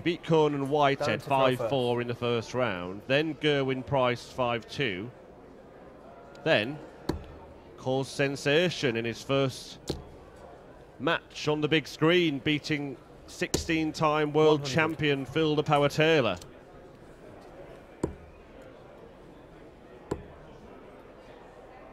He beat Conan Whitehead Darren to 5-4 in the first round, then Gerwyn Price 5-2, then caused sensation in his first match on the big screen, beating 16-time world 100. champion Phil the Power Taylor.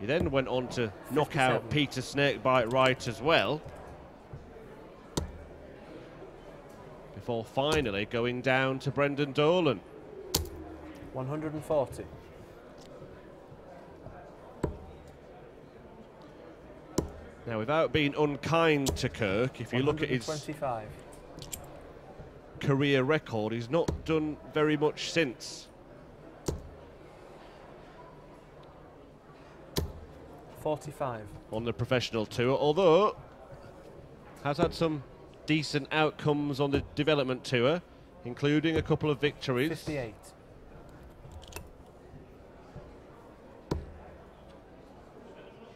He then went on to knock out Peter Snakebite Wright as well, before finally going down to Brendan Dolan. 140. Now, without being unkind to Kirk, if you look at his 25. career record, he's not done very much since. 45. On the professional tour, although has had some decent outcomes on the development tour, including a couple of victories. 58.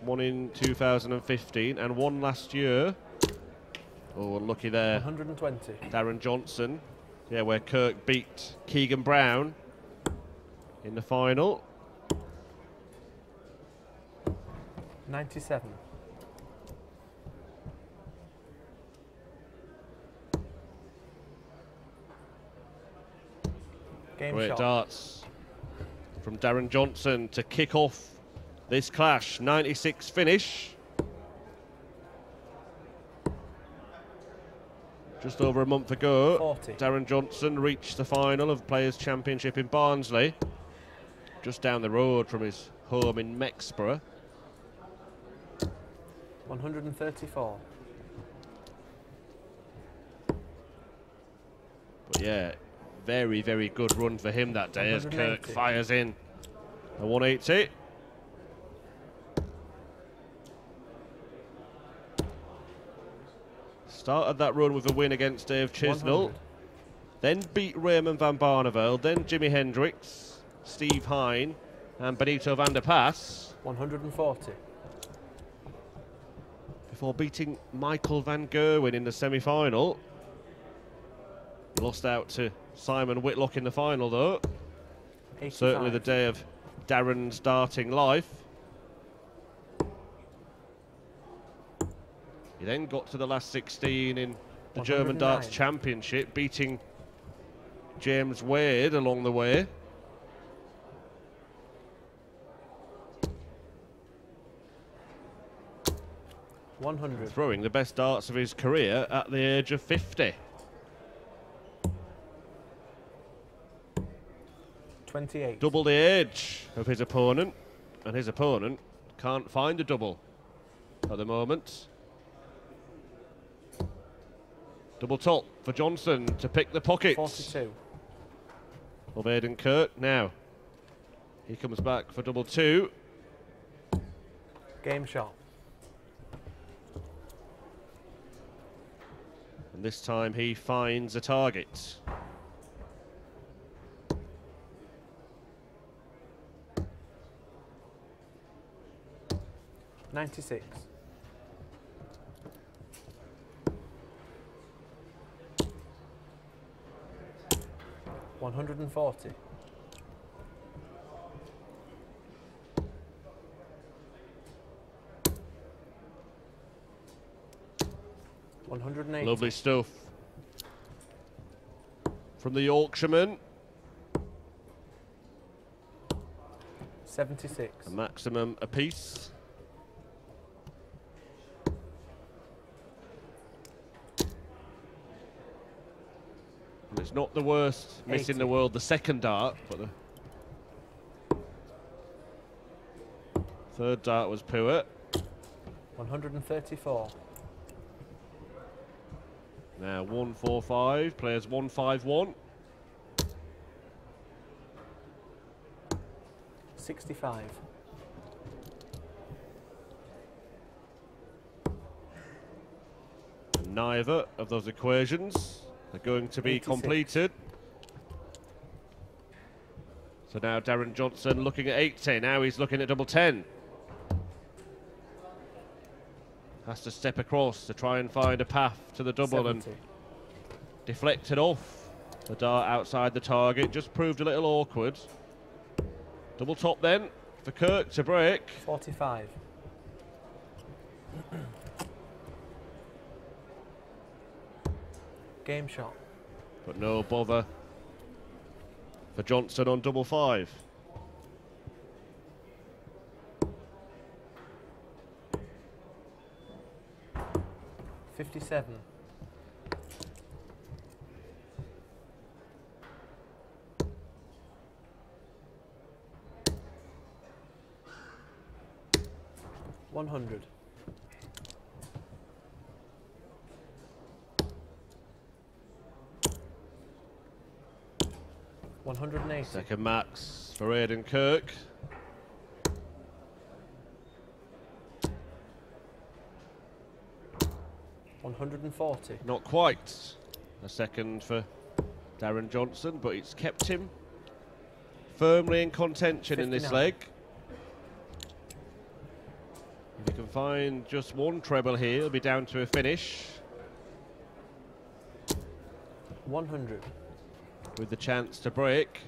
One in 2015 and one last year. Oh, unlucky there. 120. Darren Johnson. Yeah, where Kirk beat Keegan Brown in the final. 97. Game Great shot. darts from Darren Johnson to kick off this clash. 96 finish. Just over a month ago, 40. Darren Johnson reached the final of Players' Championship in Barnsley, just down the road from his home in Mexborough. 134. But yeah, very, very good run for him that day as Kirk fires in a 180. Started that run with a win against Dave Chisnell, 100. then beat Raymond van Barneveld, then Jimi Hendrix, Steve Hine and Benito van der Pas. 140. Before beating Michael van Gerwen in the semi-final. Lost out to Simon Whitlock in the final though. 85. Certainly the day of Darren's darting life. He then got to the last 16 in the German 109. Darts Championship, beating James Wade along the way. Throwing the best darts of his career at the age of 50. 28. Double the age of his opponent, and his opponent can't find a double at the moment. Double top for Johnson to pick the pockets 42. of Aden Kirk. Now he comes back for double two. Game shot. And this time he finds a target. $96. 140. 180. Lovely stuff from the Yorkshireman. 76. A maximum apiece. And it's not the worst miss 80. in the world, the second dart, but the third dart was poor. 134. Now 145, players 151. 65. And neither of those equations are going to be 86. completed. So now Darren Johnson looking at 80. Now he's looking at double 10. Has to step across to try and find a path to the double 70. and deflect it off. The dart outside the target just proved a little awkward. Double top then for Kirk to break. 45. Game shot. But no bother for Johnson on double 5. $57. $100. $180. Second max for Aden Kirk. $140. Not quite a second for Darren Johnson, but it's kept him firmly in contention 59. in this leg. If he can find just one treble here, he'll be down to a finish. 100. With the chance to break.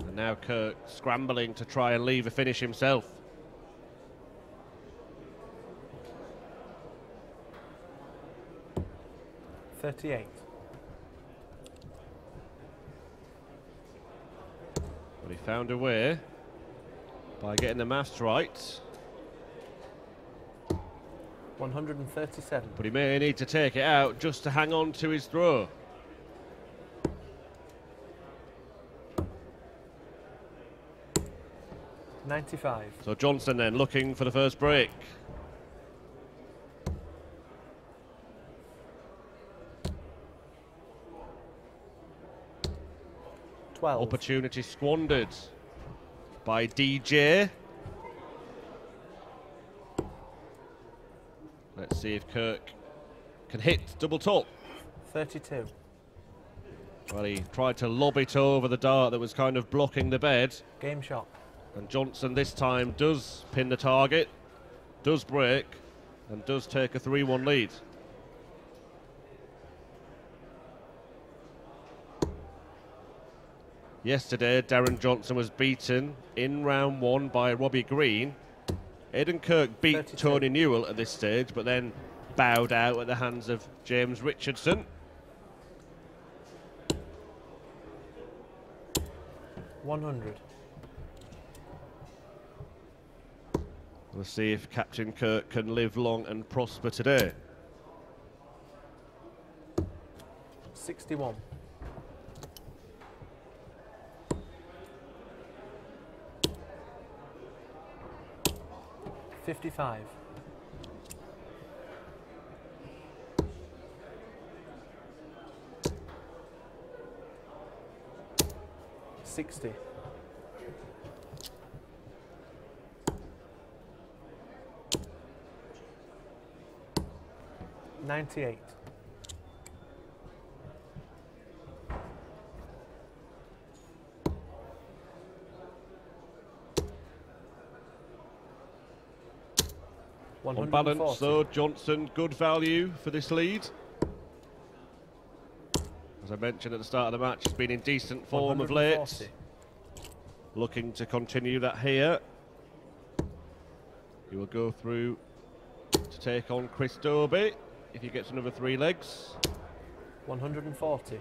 And now Kirk scrambling to try and leave a finish himself. $38. But he found a way by getting the maths right. 137. But he may need to take it out just to hang on to his throw. $95. So Johnson then looking for the first break. $12. Opportunity squandered by DJ. Let's see if Kirk can hit double top. 32. Well, he tried to lob it over the dart that was kind of blocking the bed. Game shot. And Johnson this time does pin the target, does break, and does take a 3-1 lead. Yesterday, Darren Johnson was beaten in round 1 by Robbie Green. Aden Kirk beat 32. Tony Newell at this stage, but then bowed out at the hands of James Richardson. 100. We'll see if Captain Kirk can live long and prosper today. 61. $55. $60. $98. On balance, though, Johnson, good value for this lead. As I mentioned at the start of the match, he's been in decent form of late. Looking to continue that here. He will go through to take on Chris Dobie if he gets another 3 legs. 140.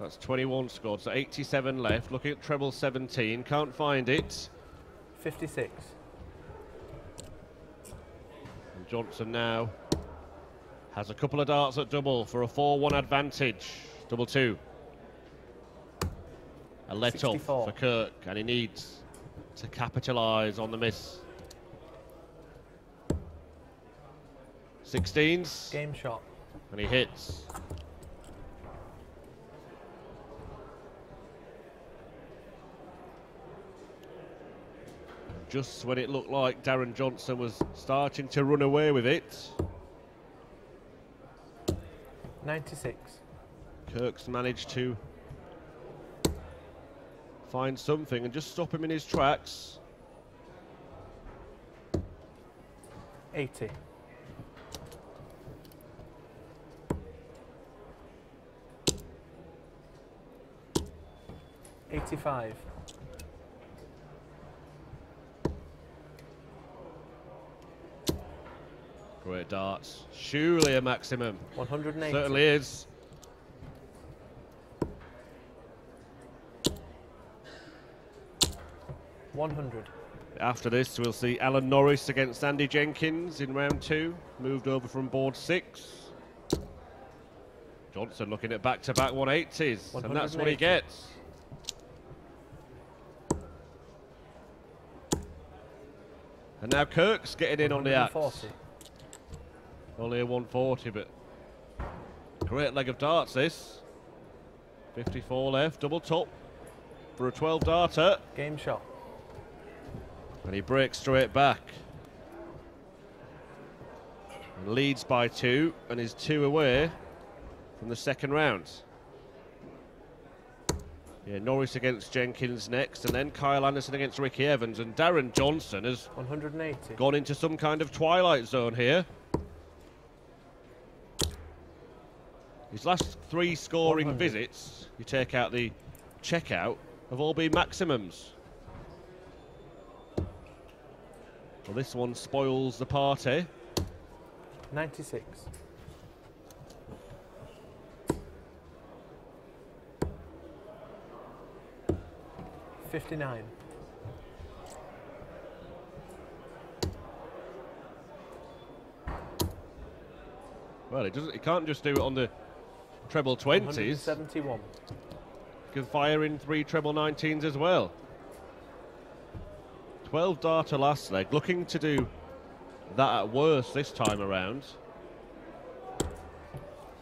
That's 21 scored, so 87 left. Looking at treble 17, can't find it. 56. And Johnson now has a couple of darts at double for a 4-1 advantage. Double 2. A let 64. off for Kirk, and he needs to capitalise on the miss. 16s. Game shot. And he hits. Just when it looked like Darren Johnson was starting to run away with it. 96. Kirk's managed to find something and just stop him in his tracks. 80. 85. 'Great darts. Surely a maximum. 180. Certainly is. $100. After this, we'll see Alan Norris against Andy Jenkins in round 2. Moved over from board 6. Johnson looking at back-to-back 180s, and that's what he 180. gets. And now Kirk's getting in on the act. 140. Only a 140, but great leg of darts this. 54 left, double top for a 12 darter. Game shot. And he breaks straight back. And leads by 2 and is 2 away from the second round. Yeah, Norris against Jenkins next, and then Kyle Anderson against Ricky Evans, and Darren Johnson has 180. gone into some kind of twilight zone here. His last 3 scoring 100. visits, you take out the checkout, have all been maximums. Well, this one spoils the party. 96. 59. Well, he can't just do it on the treble 20s. 171. He can fire in 3 treble 19s as well. 12 darter last leg, looking to do that at worst this time around.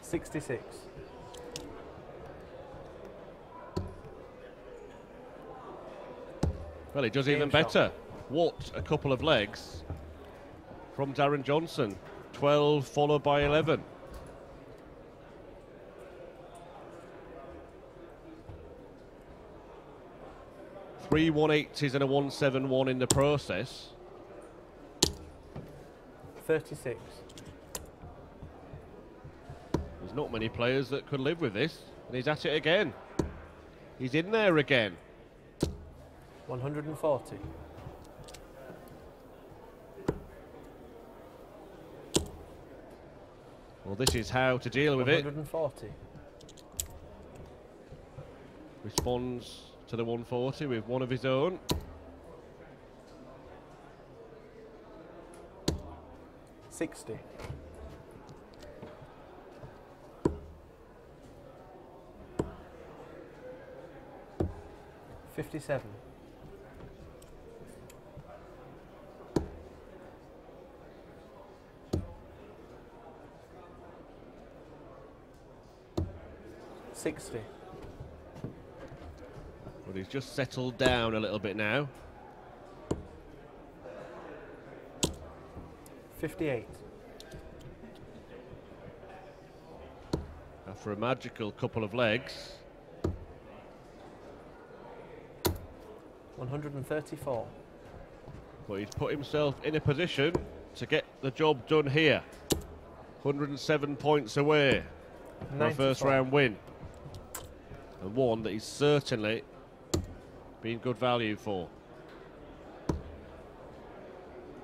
66. Well, he does Game even shot. better. What a couple of legs from Darren Johnson. 12 followed by 11. Three 180s and a 171 in the process. 36. There's not many players that could live with this, and he's at it again. He's in there again. 140. Well, this is how to deal with it. 140. Responds to the 140 with one of his own. $60. 57. 60. But he's just settled down a little bit now. 58. After a magical couple of legs. 134. But he's put himself in a position to get the job done here. 107 points away for a first round win. And one that he's certainly been good value for.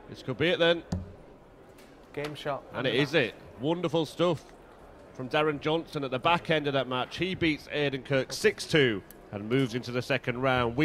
This could be it then. Game shot. And it is it. Wonderful stuff from Darren Johnson at the back end of that match. He beats Aden Kirk 6-2 and moves into the second round.